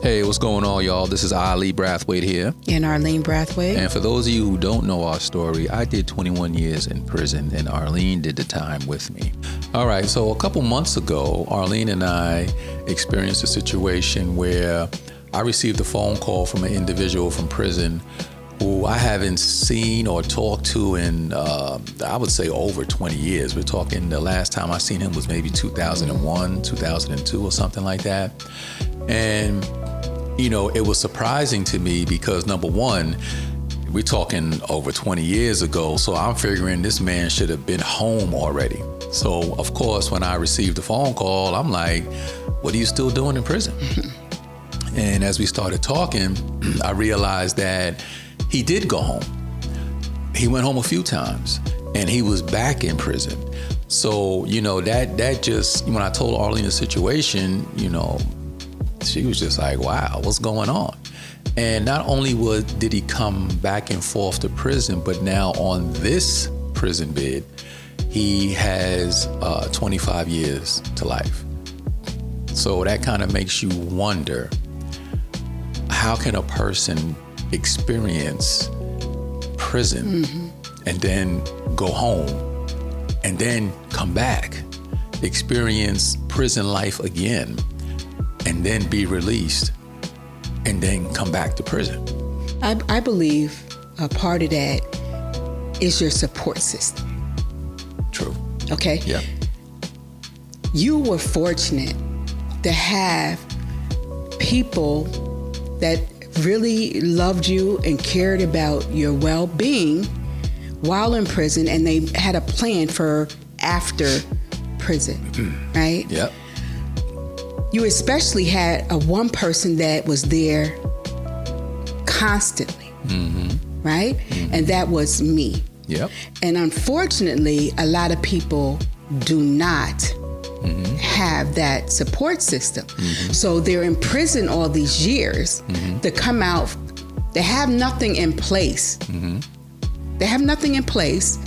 Hey, what's going on, y'all? This is Brathwaite here. And Arlene Brathwaite. And for those of you who don't know our story, I did 21 years in prison, and Arlene did the time with me. All right, so a couple months ago, Arlene and I experienced a situation where I received a phone call from an individual from prison who I haven't seen or talked to in, I would say, over 20 years. We're talking, the last time I seen him was maybe 2001, 2002 or something like that. And it was surprising to me because, number one, we're talking over 20 years ago, so I'm figuring this man should have been home already. So, of course, when I received the phone call, I'm like, what are you still doing in prison? And as we started talking, I realized that he did go home. He went home a few times, and he was back in prison. So, that just, when I told Arlene the situation, she was just like, wow, what's going on? And not only did he come back and forth to prison, but now on this prison bid, he has 25 years to life. So that kind of makes you wonder, how can a person experience prison and then go home and then come back, experience prison life again, and then be released, and then come back to prison? I believe a part of that is your support system. True. Okay? Yeah. You were fortunate to have people that really loved you and cared about your well-being while in prison, and they had a plan for after prison, right? Yep. You especially had one person that was there constantly, right? And that was me. Yep. And unfortunately, a lot of people do not have that support system. So they're in prison all these years to come out, they have nothing in place. They have nothing in place.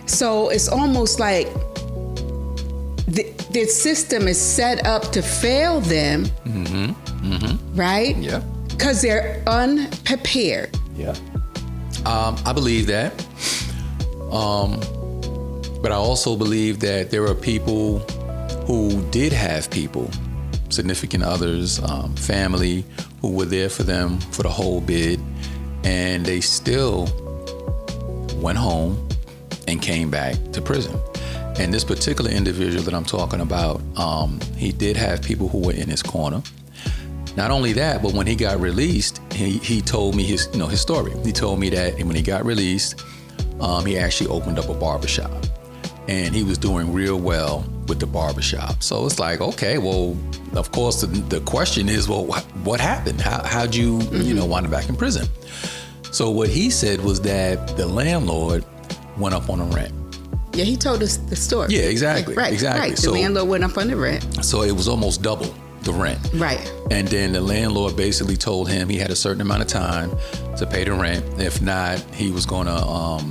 So it's almost like the system is set up to fail them, right? Yeah. Because they're unprepared. Yeah. I believe that. But I also believe that there are people who did have people, significant others, family, who were there for them for the whole bid, and they still went home and came back to prison. And this particular individual that I'm talking about, he did have people who were in his corner. Not only that, but when he got released, he told me his story. He told me that when he got released, he actually opened up a barbershop, and he was doing real well with the barbershop. So it's like, okay, well, of course, the question is, well, what happened? How'd you, wind up back in prison? So what he said was that the landlord went up on the rent. Yeah, he told us the story. Yeah, exactly. Right. So, the landlord went up on the rent. So it was almost double the rent. Right. And then the landlord basically told him he had a certain amount of time to pay the rent. If not, he was going to,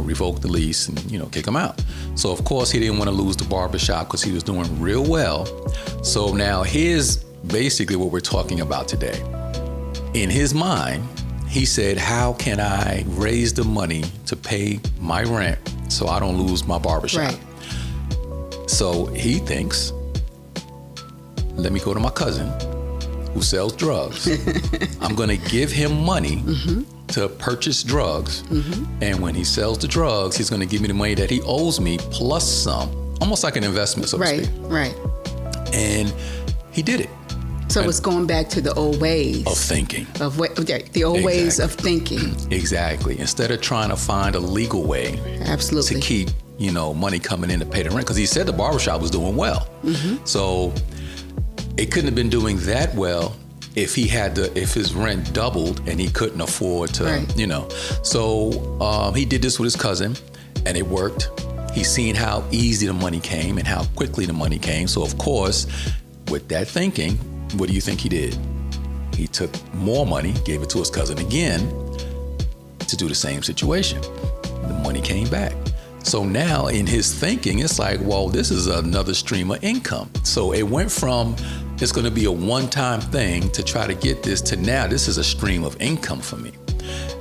revoke the lease and, kick him out. So, of course, he didn't want to lose the barbershop because he was doing real well. So now here's basically what we're talking about today. In his mind, he said, how can I raise the money to pay my rent so I don't lose my barbershop? Right. So he thinks, let me go to my cousin who sells drugs. I'm going to give him money to purchase drugs. And when he sells the drugs, he's going to give me the money that he owes me plus some, almost like an investment, so to speak. Right. And he did it. So it's going back to the old ways of thinking. The old ways of thinking. Exactly. Instead of trying to find a legal way Absolutely. to keep, money coming in to pay the rent, because he said the barbershop was doing well. So it couldn't have been doing that well if his rent doubled and he couldn't afford to, So he did this with his cousin, and it worked. He's seen how easy the money came and how quickly the money came. So, of course, with that thinking, what do you think he did? He took more money, gave it to his cousin again to do the same situation. The money came back. So now in his thinking, it's like, well, this is another stream of income. So it went from it's going to be a one-time thing to try to get this to now. This is a stream of income for me.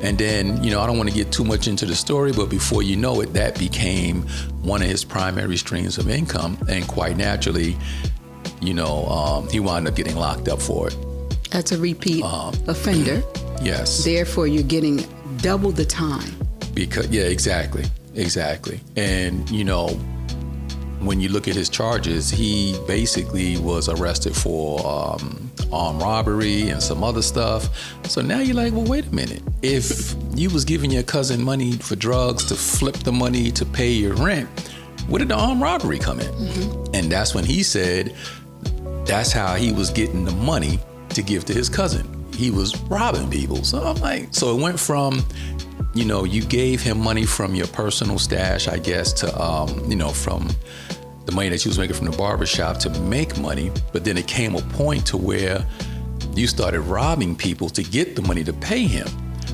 And then, I don't want to get too much into the story, but before you know it, that became one of his primary streams of income. And quite naturally, he wound up getting locked up for it. That's a repeat offender. Yes. Therefore, you're getting double the time. Exactly. And, when you look at his charges, he basically was arrested for armed robbery and some other stuff. So now you're like, well, wait a minute. If you was giving your cousin money for drugs to flip the money to pay your rent, where did the armed robbery come in? Mm-hmm. And that's when he said that's how he was getting the money to give to his cousin. He was robbing people. So I'm like, so it went from, you gave him money from your personal stash, I guess, to, from the money that you was making from the barbershop to make money. But then it came a point to where you started robbing people to get the money to pay him.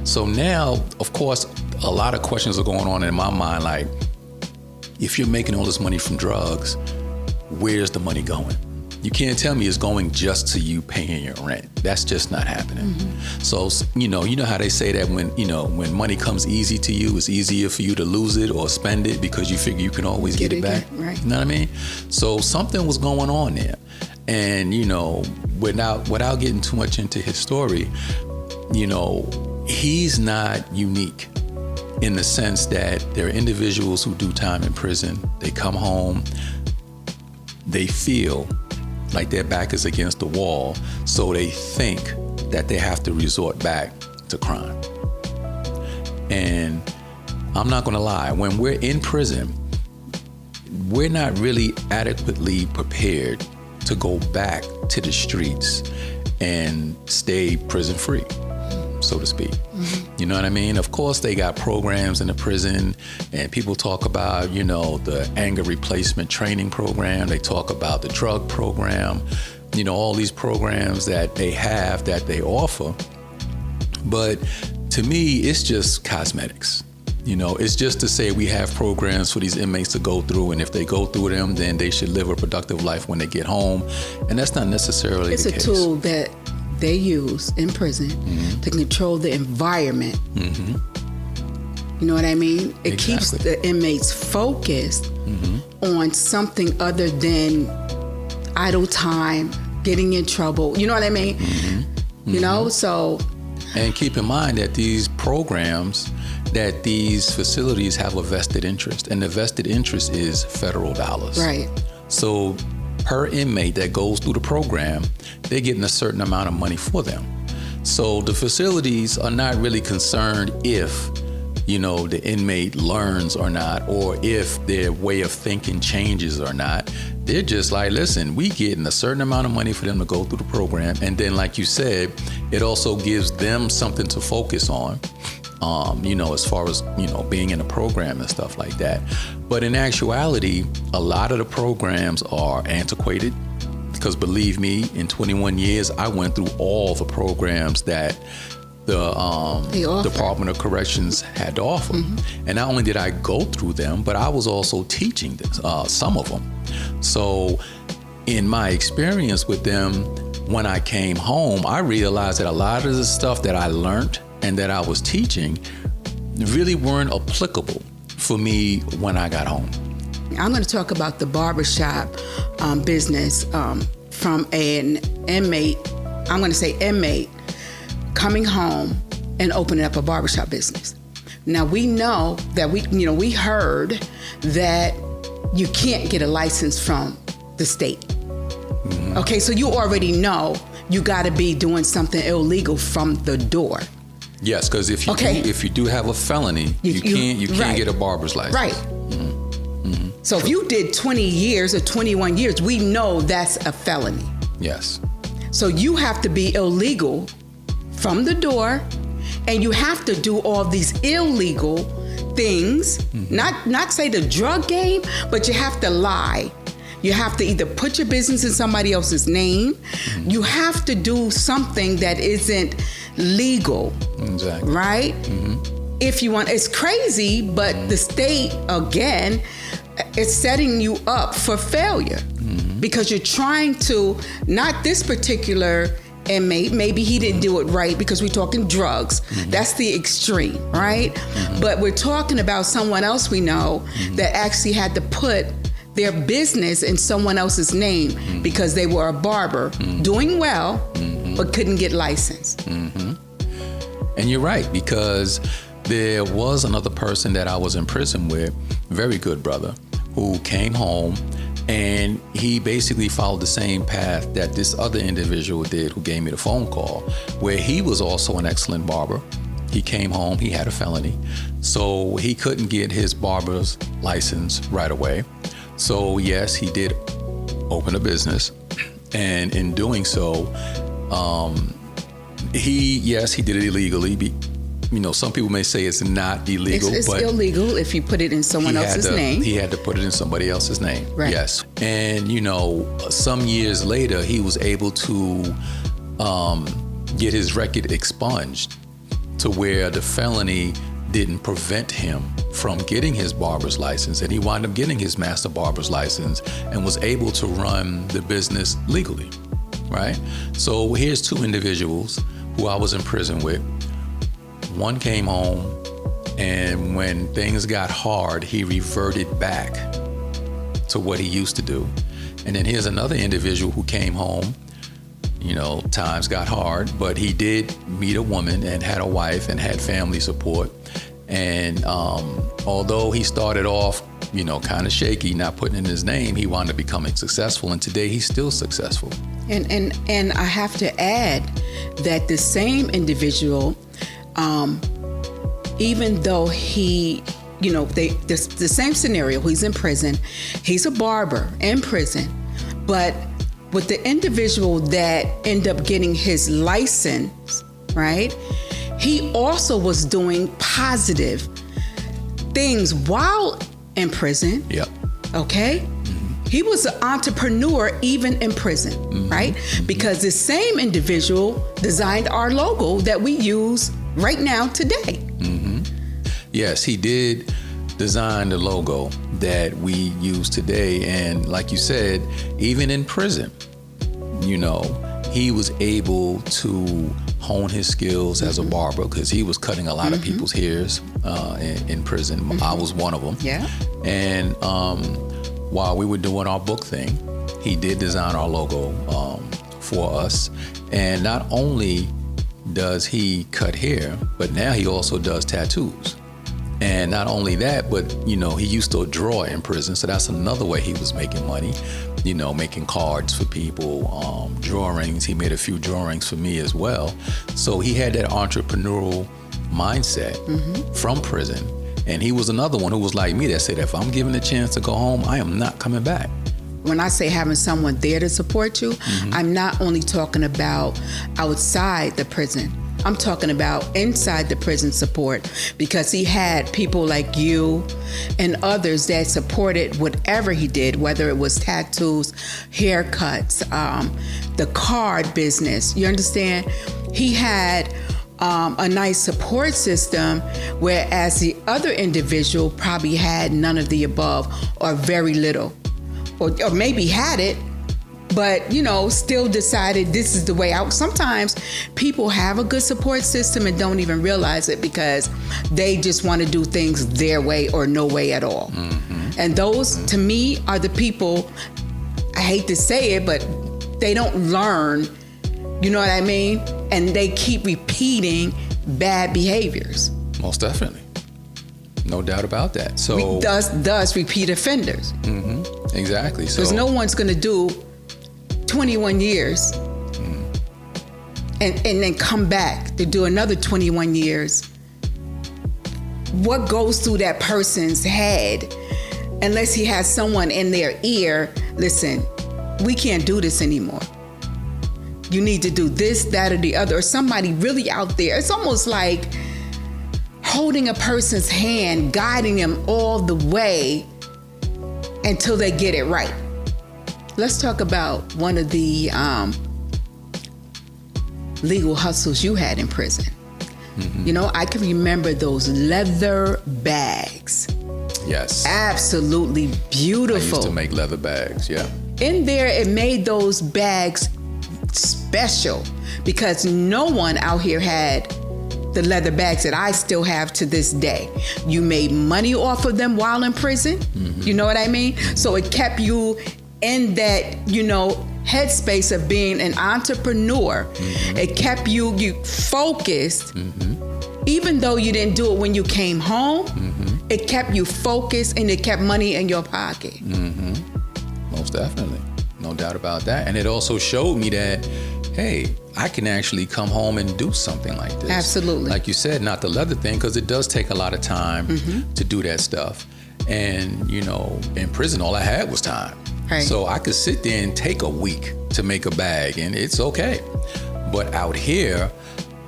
So now, of course, a lot of questions are going on in my mind. Like, if you're making all this money from drugs, where's the money going? You can't tell me it's going just to you paying your rent. That's just not happening. Mm-hmm. So, you know how they say that when money comes easy to you, it's easier for you to lose it or spend it because you figure you can always get it back. Right. You know what I mean? So something was going on there. And, without getting too much into his story, he's not unique in the sense that there are individuals who do time in prison. They come home, they feel like their back is against the wall, so they think that they have to resort back to crime. And I'm not gonna lie, when we're in prison, we're not really adequately prepared to go back to the streets and stay prison free, so to speak. Mm-hmm. You know what I mean? Of course, they got programs in the prison, and people talk about, the anger replacement training program. They talk about the drug program, all these programs that they have, that they offer. But to me, it's just cosmetics. It's just to say we have programs for these inmates to go through, and if they go through them, then they should live a productive life when they get home. And that's not necessarily the case. It's a tool that they use in prison mm-hmm. to control the environment. Mm-hmm. You know what I mean? It keeps the inmates focused mm-hmm. on something other than idle time, getting in trouble. You know what I mean? Mm-hmm. So. And keep in mind that these programs, that these facilities have a vested interest, and the vested interest is federal dollars. Right. So per inmate that goes through the program, they're getting a certain amount of money for them. So the facilities are not really concerned if, the inmate learns or not, or if their way of thinking changes or not. They're just like, listen, we getting a certain amount of money for them to go through the program. And then, like you said, it also gives them something to focus on. As far as, being in a program and stuff like that. But in actuality, a lot of the programs are antiquated because believe me, in 21 years, I went through all the programs that the Department of Corrections had to offer. Mm-hmm. And not only did I go through them, but I was also teaching some of them. So in my experience with them, when I came home, I realized that a lot of the stuff that I learned and that I was teaching really weren't applicable for me when I got home. I'm going to talk about the barbershop business from an inmate. I'm going to say inmate coming home and opening up a barbershop business. Now we know that we heard that you can't get a license from the state. Mm-hmm. Okay, so you already know you got to be doing something illegal from the door. Yes, because if you do have a felony, you can't right. get a barber's license. Right. Mm-hmm. Mm-hmm. So if you did 20 years or 21 years, we know that's a felony. Yes. So you have to be illegal from the door, and you have to do all these illegal things. Mm-hmm. Not say the drug game, but you have to lie. You have to either put your business in somebody else's name. Mm-hmm. You have to do something that isn't legal. Exactly. Right? Mm-hmm. If you want, it's crazy, but the state, again, is setting you up for failure. Mm-hmm. because you're trying to, not this particular inmate, maybe he didn't do it right because we're talking drugs. That's the extreme, right? But we're talking about someone else we know that actually had to put their business in someone else's name because they were a barber doing well, but couldn't get licensed. And you're right, because there was another person that I was in prison with, very good brother, who came home and he basically followed the same path that this other individual did who gave me the phone call, where he was also an excellent barber. He came home, he had a felony, so he couldn't get his barber's license right away. So yes, he did open a business, and in doing so, he did it illegally. Some people may say it's not illegal, it's but illegal if you put it in someone else's name. He had to put it in somebody else's name. Right. Yes. And, some years later, he was able to get his record expunged to where the felony didn't prevent him from getting his barber's license. And he wound up getting his master barber's license and was able to run the business legally. Right? So here's two individuals who I was in prison with. One came home, and when things got hard, he reverted back to what he used to do. And then here's another individual who came home. Times got hard, but he did meet a woman and had a wife and had family support. And although he started off, kind of shaky, not putting in his name, he wound up becoming successful. And today he's still successful. And I have to add that the same individual, even though he, the same scenario, he's in prison, he's a barber in prison, but with the individual that ended up getting his license, right, he also was doing positive things while in prison. Yep. Okay? He was an entrepreneur even in prison, right? Because the same individual designed our logo that we use right now today. Yes, he did design the logo that we use today. And like you said, even in prison, he was able to hone his skills as a barber, because he was cutting a lot of people's hairs in prison. I was one of them. Yeah. And while we were doing our book thing, he did design our logo for us. And not only does he cut hair, but now he also does tattoos. And not only that, but, he used to draw in prison. So that's another way he was making money, making cards for people, drawings. He made a few drawings for me as well. So he had that entrepreneurial mindset from prison. And he was another one who was like me that said, if I'm given a chance to go home, I am not coming back. When I say having someone there to support you, I'm not only talking about outside the prison. I'm talking about inside the prison support, because he had people like you and others that supported whatever he did, whether it was tattoos, haircuts, the card business. You understand? He had a nice support system, whereas the other individual probably had none of the above or very little, or maybe had it, but, still decided this is the way out. Sometimes people have a good support system and don't even realize it because they just want to do things their way or no way at all. And those, to me, are the people, I hate to say it, but they don't learn, you know what I mean? And they keep repeating bad behaviors. Most definitely. No doubt about that. So does repeat offenders. Exactly. So because no one's going to do 21 years and then come back to do another 21 years. What goes through that person's head, unless he has someone in their ear, listen, we can't do this anymore. You need to do this, that, or the other, or somebody really out there. It's almost like holding a person's hand, guiding them all the way until they get it right. Let's talk about one of the legal hustles you had in prison. I can remember those leather bags. Yes. Absolutely beautiful. I used to make leather bags, yeah. in there, it made those bags special because no one out here had the leather bags that I still have to this day. You made money off of them while in prison. You know what I mean? So it kept you in that, headspace of being an entrepreneur. It kept you focused. Even though you didn't do it when you came home, it kept you focused and it kept money in your pocket. Most definitely. No doubt about that. And it also showed me that, hey, I can actually come home and do something like this. Absolutely. Like you said, not the leather thing, because it does take a lot of time to do that stuff. And, in prison, all I had was time. Right. So I could sit there and take a week to make a bag, and it's okay. But out here,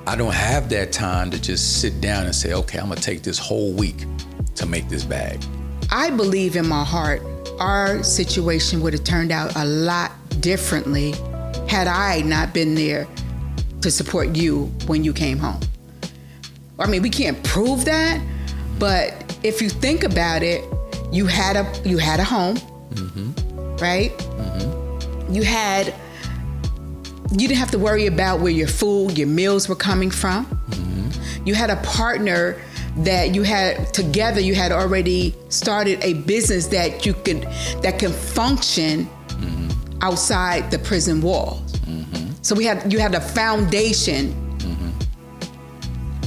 I don't have that time to just sit down and say, okay, I'm going to take this whole week to make this bag. I believe in my heart, our situation would have turned out a lot differently had I not been there to support you when you came home. I mean, we can't prove that, but if you think about it, you had a home, right? You didn't have to worry about where your food, your meals were coming from. You had a partner that you had together. You had already started a business that can function outside the prison walls. So you had a foundation.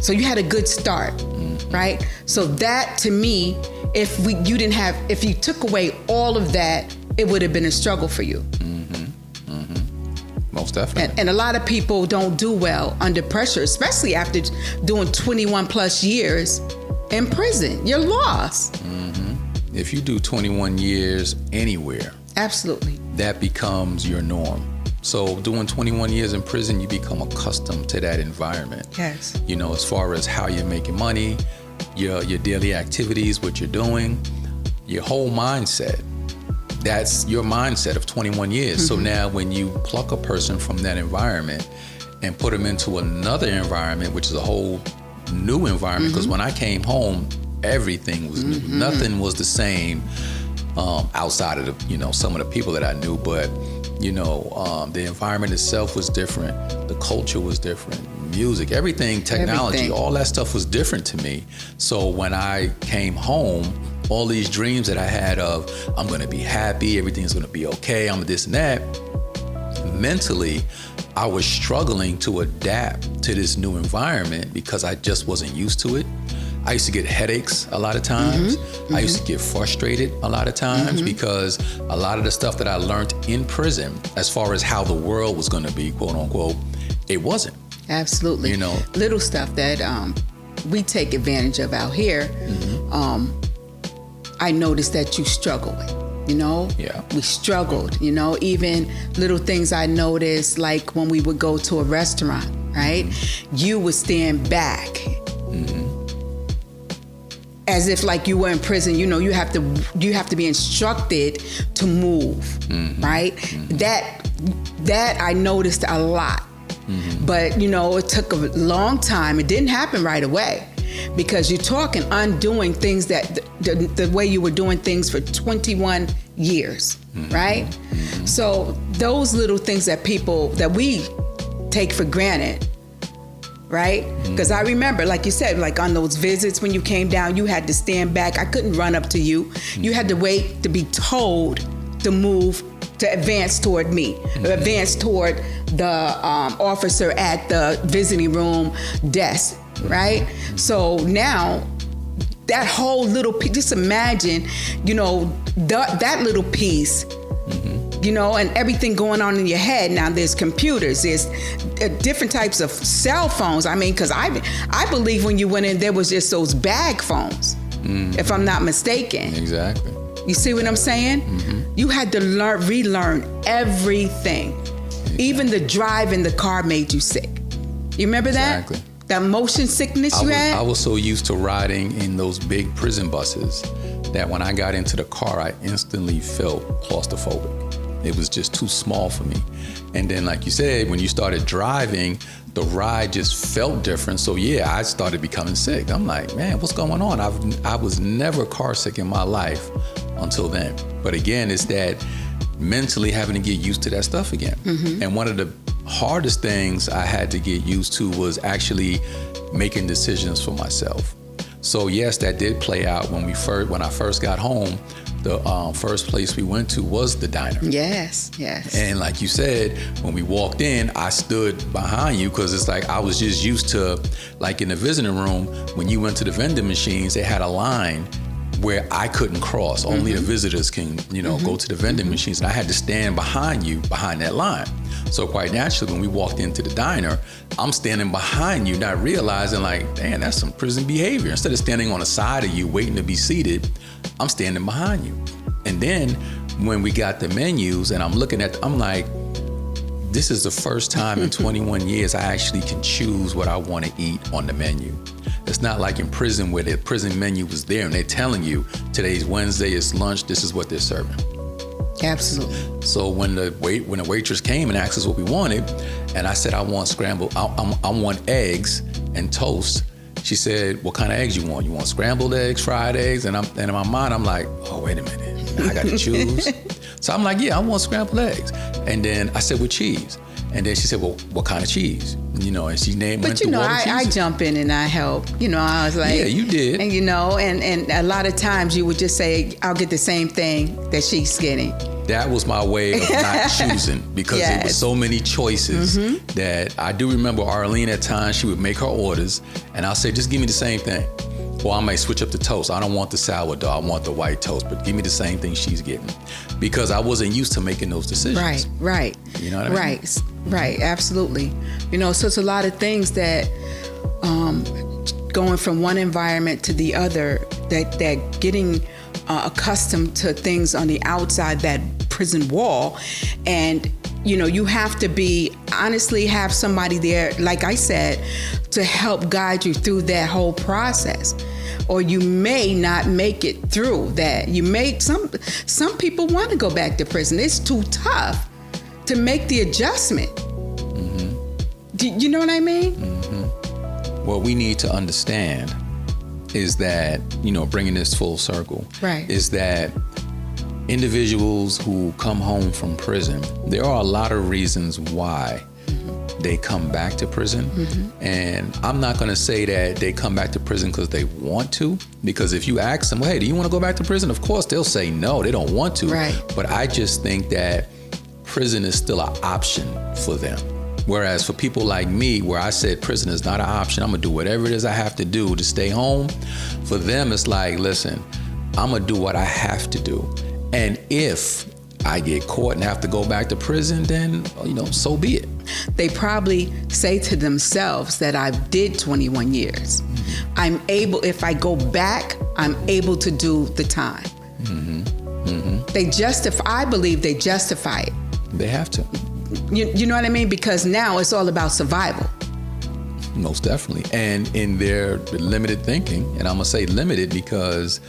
So you had a good start, right? So that, to me, if you took away all of that, it would have been a struggle for you. Most definitely. And a lot of people don't do well under pressure, especially after doing 21 plus years in prison. You're lost. If you do 21 years anywhere, absolutely, that becomes your norm. So doing 21 years in prison, you become accustomed to that environment. Yes. As far as how you're making money, your daily activities, what you're doing, your whole mindset. That's your mindset of 21 years. So now when you pluck a person from that environment and put them into another environment, which is a whole new environment, because when I came home, everything was new. Nothing was the same outside of some of the people that I knew, but the environment itself was different. The culture was different. Music, everything, technology, all that stuff was different to me. So when I came home, all these dreams that I had of, I'm going to be happy, everything's going to be okay, I'm this and that, mentally, I was struggling to adapt to this new environment because I just wasn't used to it. I used to get headaches a lot of times. I used to get frustrated a lot of times because a lot of the stuff that I learned in prison, as far as how the world was going to be, quote unquote, it wasn't. Absolutely. Little stuff that we take advantage of out here. I noticed that you struggle with, Yeah. We struggled, even little things I noticed, like when we would go to a restaurant, right? You would stand back as if like you were in prison. You have to be instructed to move, right? That I noticed a lot. But it took a long time. It didn't happen right away because you're talking undoing things that the way you were doing things for 21 years, right? So those little things that we take for granted, right? Because I remember, like you said, like on those visits when you came down, you had to stand back. I couldn't run up to you. You had to wait to be told to move, to advance toward me, advance toward the officer at the visiting room desk, right? So now that whole little piece, just imagine, that little piece, and everything going on in your head. Now there's computers, there's different types of cell phones. I mean, because I believe when you went in, there was just those bag phones, if I'm not mistaken. Exactly. You see what I'm saying? You had to relearn everything. Exactly. Even the drive in the car made you sick. You remember that? Exactly. That motion sickness you had? I was so used to riding in those big prison buses that when I got into the car, I instantly felt claustrophobic. It was just too small for me. And then, like you said, when you started driving, the ride just felt different. So yeah, I started becoming sick. I'm like, man, what's going on? I was never car sick in my life until then. But again, it's that mentally having to get used to that stuff again. And one of the hardest things I had to get used to was actually making decisions for myself. So yes, that did play out when I first got home. The first place we went to was the diner. Yes. And like you said, when we walked in, I stood behind you because it's like I was just used to, like in the visiting room, when you went to the vending machines, they had a line where I couldn't cross. Only the visitors can, go to the vending machines. And I had to stand behind you, behind that line. So quite naturally, when we walked into the diner, I'm standing behind you, not realizing like, damn, that's some prison behavior. Instead of standing on the side of you, waiting to be seated, I'm standing behind you. And then when we got the menus and I'm looking at, I'm like, this is the first time in 21 years I actually can choose what I want to eat on the menu. It's not like in prison where the prison menu was there and they're telling you today's Wednesday, it's lunch, this is what they're serving. Absolutely. So when the waitress came and asked us what we wanted, and I said I want I want eggs and toast. She said, "What kind of eggs you want? You want scrambled eggs, fried eggs?" And in my mind, I'm like, "Oh, wait a minute, I got to choose." So I'm like, "Yeah, I want scrambled eggs." And then I said, "With cheese." And then she said, "Well, what kind of cheese?" And she named. But I jump in and I help. I was like, "Yeah, you did." And and a lot of times you would just say, "I'll get the same thing that she's getting." That was my way of not choosing because there were so many choices that I do remember Arlene at times, she would make her orders and I'll say, just give me the same thing. Or I might switch up the toast. I don't want the sourdough, I want the white toast, but give me the same thing she's getting. Because I wasn't used to making those decisions. Right. You know what I mean? Right, absolutely. So it's a lot of things that going from one environment to the other, that getting accustomed to things on the outside that prison wall, and you have to have somebody there, like I said, to help guide you through that whole process, or you may not make it through that. Some people want to go back to prison. It's too tough to make the adjustment. Do you know what I mean? What we need to understand is that, bringing this full circle, is that individuals who come home from prison, there are a lot of reasons why they come back to prison. And I'm not going to say that they come back to prison because they want to, because if you ask them, well, hey, do you want to go back to prison? Of course, they'll say no, they don't want to. But I just think that prison is still an option for them. Whereas for people like me, where I said prison is not an option, I'm going to do whatever it is I have to do to stay home. For them, it's like, listen, I'm going to do what I have to do. And if I get caught and have to go back to prison, then, so be it. They probably say to themselves that I did 21 years. I'm able, if I go back, I'm able to do the time. I believe they justify it. They have to. You know what I mean? Because now it's all about survival. Most definitely. And in their limited thinking, and I'm going to say limited because,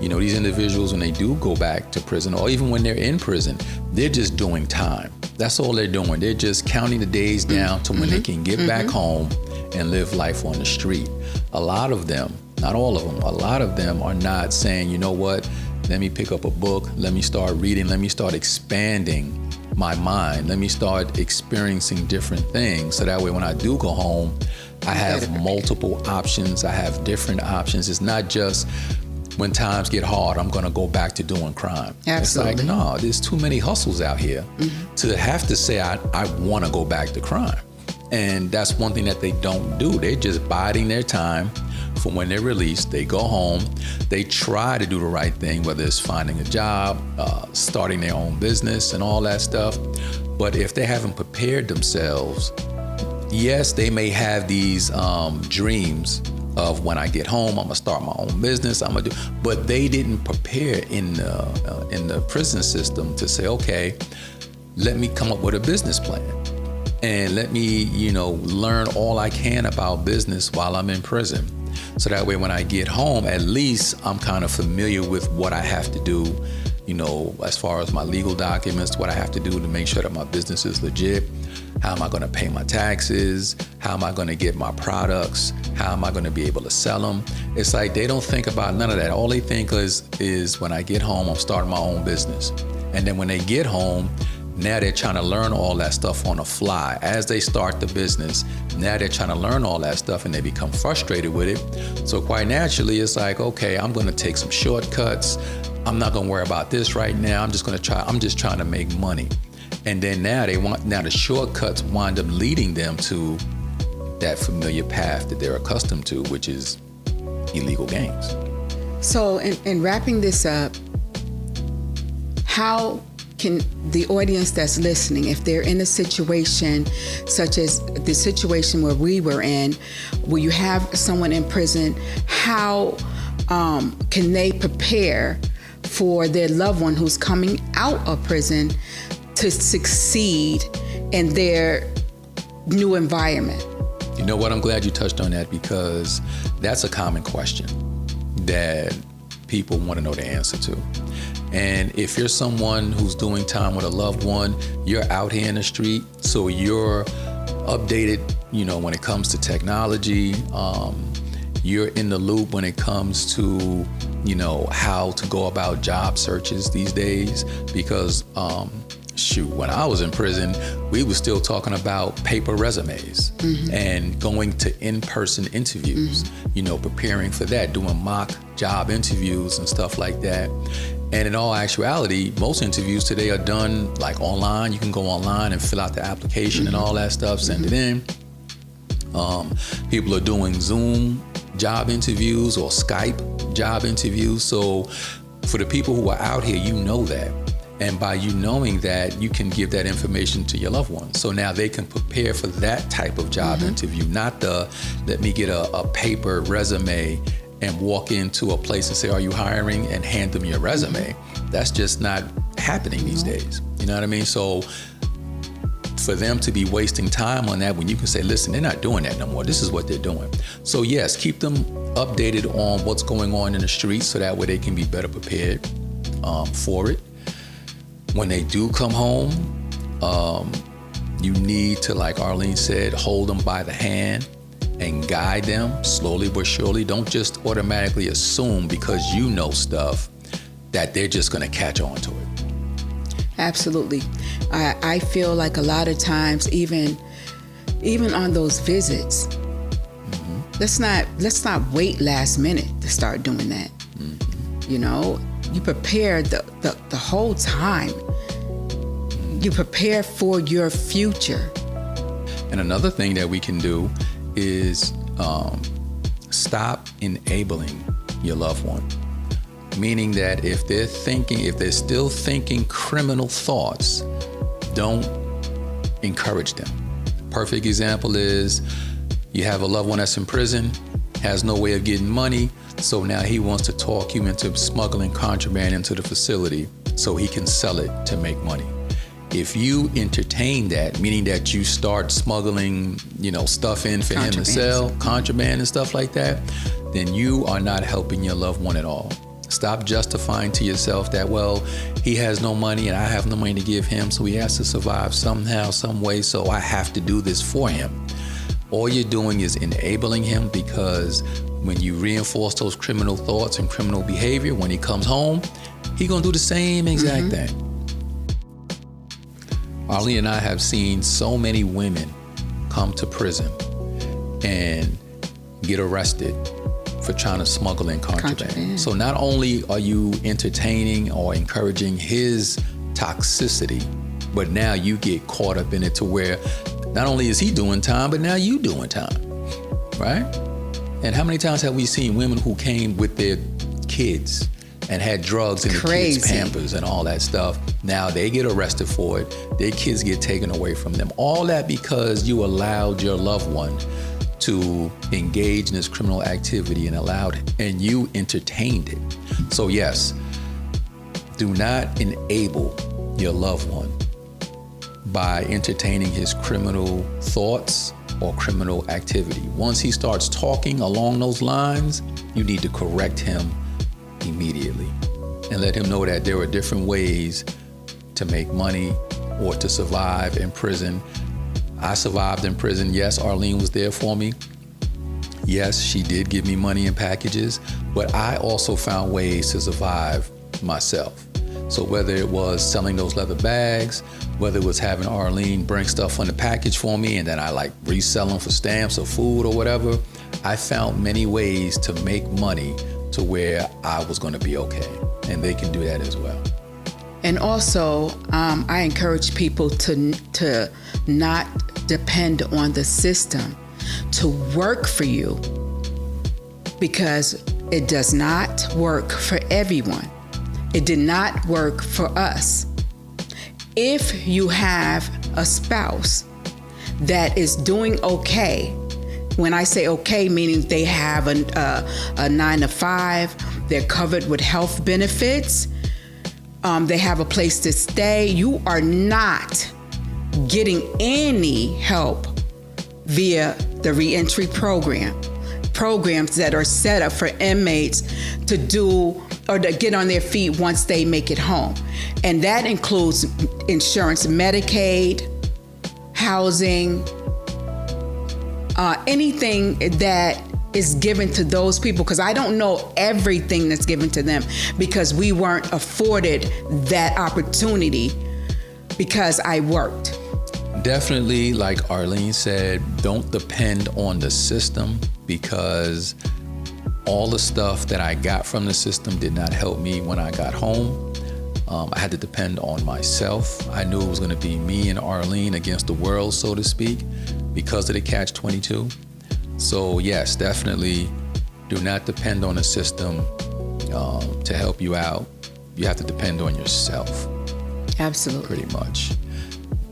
these individuals, when they do go back to prison, or even when they're in prison, they're just doing time. That's all they're doing. They're just counting the days down to when they can get back home and live life on the street. A lot of them, not all of them, a lot of them are not saying, you know what, let me pick up a book, let me start reading, let me start expanding my mind, let me start experiencing different things, so that way when I do go home, I have multiple options, I have different options. It's not just when times get hard, I'm gonna go back to doing crime. Absolutely. It's like, no, there's too many hustles out here to have to say I wanna go back to crime. And that's one thing that they don't do. They're just biding their time for when they're released. They go home, they try to do the right thing, whether it's finding a job, starting their own business and all that stuff. But if they haven't prepared themselves, yes, they may have these dreams of when I get home, I'm gonna start my own business, but they didn't prepare in the prison system to say, okay, let me come up with a business plan. And let me, learn all I can about business while I'm in prison. So that way when I get home, at least I'm kind of familiar with what I have to do, as far as my legal documents, what I have to do to make sure that my business is legit. How am I going to pay my taxes? How am I going to get my products? How am I going to be able to sell them? It's like they don't think about none of that. All they think is when I get home, I'm starting my own business. And then when they get home, now they're trying to learn all that stuff on the fly. As they start the business, now they're trying to learn all that stuff and they become frustrated with it. So quite naturally, it's like, okay, I'm going to take some shortcuts. I'm not going to worry about this right now. I'm just trying to make money. And then now the shortcuts wind up leading them to that familiar path that they're accustomed to, which is illegal games. So in wrapping this up, how can the audience that's listening, if they're in a situation such as the situation where we were in, where you have someone in prison, how can they prepare for their loved one who's coming out of prison to succeed in their new environment? You know what? I'm glad you touched on that, because that's a common question that people want to know the answer to. And if you're someone who's doing time with a loved one, you're out here in the street, so you're updated, when it comes to technology. You're in the loop when it comes to, how to go about job searches these days, because when I was in prison, we were still talking about paper resumes and going to in-person interviews, preparing for that, doing mock job interviews and stuff like that. And in all actuality, most interviews today are done like online. You can go online and fill out the application and all that stuff, send it in. People are doing Zoom job interviews or Skype job interviews. So for the people who are out here, you know that. And by you knowing that, you can give that information to your loved ones. So now they can prepare for that type of job interview, not let me get a paper resume and walk into a place and say, are you hiring? And hand them your resume. That's just not happening these days. You know what I mean? So for them to be wasting time on that, when you can say, listen, they're not doing that no more. This is what they're doing. So yes, keep them updated on what's going on in the streets, so that way they can be better prepared for it. When they do come home, you need to, like Arlene said, hold them by the hand and guide them slowly but surely. Don't just automatically assume because you know stuff that they're just going to catch on to it. Absolutely. I feel like a lot of times, even on those visits, let's not wait last minute to start doing that. You prepare the whole time. You prepare for your future. And another thing that we can do is stop enabling your loved one. Meaning that if they're still thinking criminal thoughts, don't encourage them. Perfect example is you have a loved one that's in prison, has no way of getting money, so now he wants to talk you into smuggling contraband into the facility so he can sell it to make money. If you entertain that, meaning that you start smuggling, stuff in for him to sell, contraband and stuff like that, then you are not helping your loved one at all. Stop justifying to yourself that, well, he has no money and I have no money to give him, so he has to survive somehow, some way, so I have to do this for him. All you're doing is enabling him, because when you reinforce those criminal thoughts and criminal behavior, when he comes home, he's gonna do the same exact thing. Arlene and I have seen so many women come to prison and get arrested for trying to smuggle in contraband. So not only are you entertaining or encouraging his toxicity, but now you get caught up in it to where not only is he doing time, but now you doing time, right? And how many times have we seen women who came with their kids and had drugs in the kids' Pampers and all that stuff? Now they get arrested for it. Their kids get taken away from them. All that because you allowed your loved one to engage in this criminal activity and you entertained it. So yes, do not enable your loved one by entertaining his criminal thoughts or criminal activity. Once he starts talking along those lines, you need to correct him immediately and let him know that there are different ways to make money or to survive in prison. I survived in prison. Yes, Arlene was there for me. Yes, she did give me money and packages, but I also found ways to survive myself. So whether it was selling those leather bags, whether it was having Arlene bring stuff on the package for me and then I like resell them for stamps or food or whatever, I found many ways to make money to where I was going to be okay. And they can do that as well. And also, I encourage people to not depend on the system to work for you, because it does not work for everyone. It did not work for us. If you have a spouse that is doing okay, when I say okay, meaning they have a 9-to-5, they're covered with health benefits, they have a place to stay, you are not getting any help via the reentry programs that are set up for inmates to do or to get on their feet once they make it home. And that includes insurance, Medicaid, housing, anything that is given to those people, because I don't know everything that's given to them because we weren't afforded that opportunity because I worked. Definitely, like Arlene said, don't depend on the system, because all the stuff that I got from the system did not help me when I got home. I had to depend on myself. I knew it was going to be me and Arlene against the world, so to speak, because of the Catch-22. So yes, definitely do not depend on the system to help you out. You have to depend on yourself. Absolutely. Pretty much.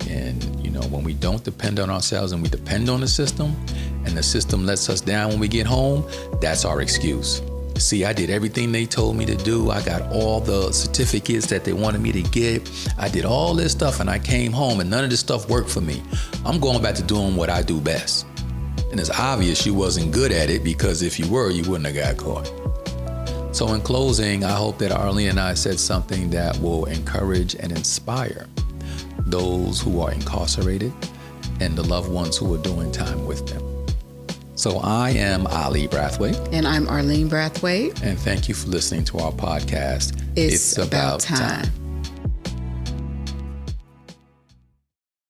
And, when we don't depend on ourselves and we depend on the system, and the system lets us down when we get home, that's our excuse. See, I did everything they told me to do. I got all the certificates that they wanted me to get. I did all this stuff and I came home and none of this stuff worked for me. I'm going back to doing what I do best. And it's obvious you wasn't good at it, because if you were, you wouldn't have got caught. So in closing, I hope that Arlene and I said something that will encourage and inspire those who are incarcerated and the loved ones who are doing time with them. So I am Ali Brathwaite. And I'm Arlene Brathwaite. And thank you for listening to our podcast. It's about time.